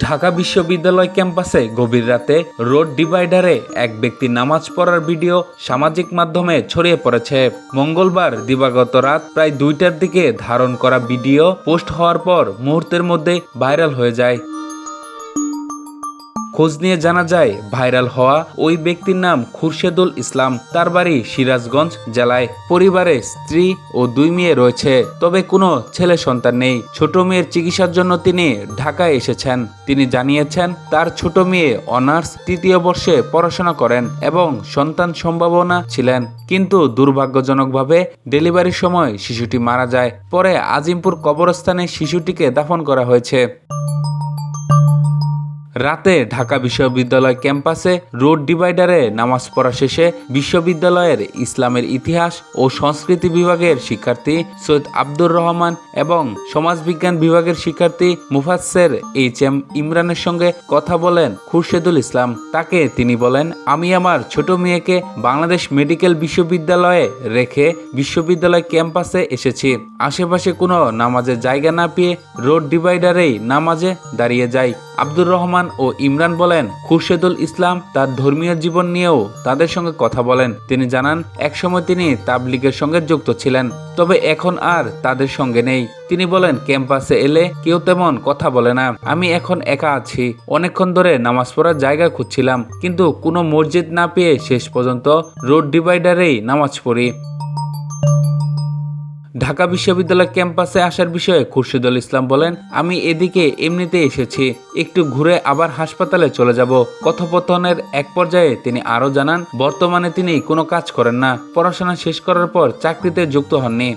ঢাকা বিশ্ববিদ্যালয় ক্যাম্পাসে গভীর রাতে রোড ডিভাইডারে এক ব্যক্তি নামাজ পড়ার ভিডিও সামাজিক মাধ্যমে ছড়িয়ে পড়েছে। মঙ্গলবার দিবাগত রাত প্রায় 2টার দিকে ধারণ করা ভিডিও পোস্ট হওয়ার পর মুহূর্তের মধ্যে ভাইরাল হয়ে যায়। খোঁজ নিয়ে জানা যায় ভাইরাল হওয়া ওই ব্যক্তির নাম খুরশেদুল ইসলাম। তার বাড়ি সিরাজগঞ্জ জেলায়। পরিবারে স্ত্রী ও 2 মেয়ে রয়েছে, তবে কোনো ছেলে সন্তান নেই। ছোট মেয়ের চিকিৎসার জন্য তিনি ঢাকায় এসেছেন। তিনি জানিয়েছেন তার ছোট মেয়ে অনার্স 3য় বর্ষে পড়াশোনা করেন এবং সন্তান সম্ভাবনা ছিলেন, কিন্তু দুর্ভাগ্যজনকভাবে ডেলিভারির সময় শিশুটি মারা যায়। পরে আজিমপুর কবরস্থানে শিশুটিকে দাফন করা হয়েছে। রাতে ঢাকা বিশ্ববিদ্যালয় ক্যাম্পাসে রোড ডিভাইডারে নামাজ পড়া শেষে বিশ্ববিদ্যালয়ের ইসলামের ইতিহাস ও সংস্কৃতি বিভাগের শিক্ষার্থী সৈয়দ আব্দুর রহমান এবং সমাজবিজ্ঞান বিভাগের শিক্ষার্থী মুফাসসের HM ইমরানের সঙ্গে কথা বলেন খুরশেদুল ইসলাম। তাকে তিনি বলেন, আমি আমার ছোট মেয়েকে বাংলাদেশ মেডিকেল বিশ্ববিদ্যালয়ে রেখে বিশ্ববিদ্যালয় ক্যাম্পাসে এসেছি। আশেপাশে কোনো নামাজের জায়গা না পেয়ে রোড ডিভাইডারেই নামাজে দাঁড়িয়ে যাই। আব্দুর রহমান ও ইমরান বলেন, খুরশেদুল ইসলাম তার ধর্মীয় জীবন নিয়েও তাদের সঙ্গে কথা বলেন। তিনি জানান একসময় তিনি তাবলিগের সঙ্গে যুক্ত ছিলেন, তবে এখন আর তাদের সঙ্গে নেই। তিনি বলেন, ক্যাম্পাসে এলে কেউ তেমন কথা বলে না। আমি এখন একা আছি। অনেকক্ষণ ধরে নামাজ পড়ার জায়গা খুঁজছিলাম, কিন্তু কোনো মসজিদ না পেয়ে শেষ পর্যন্ত রোড ডিভাইডারেই নামাজ পড়ি। ঢাকা বিশ্ববিদ্যালয় ক্যাম্পাসে আসার বিষয়ে খুরশেদুল ইসলাম বলেন, আমি এদিকে এমনিতে এসেছি, একটু ঘুরে আবার হাসপাতালে চলে যাব। কথোপকথনের এক পর্যায়ে তিনি আরও জানান, বর্তমানে তিনি কোনো কাজ করেন না। পড়াশোনা শেষ করার পর চাকরিতে যুক্ত হননি।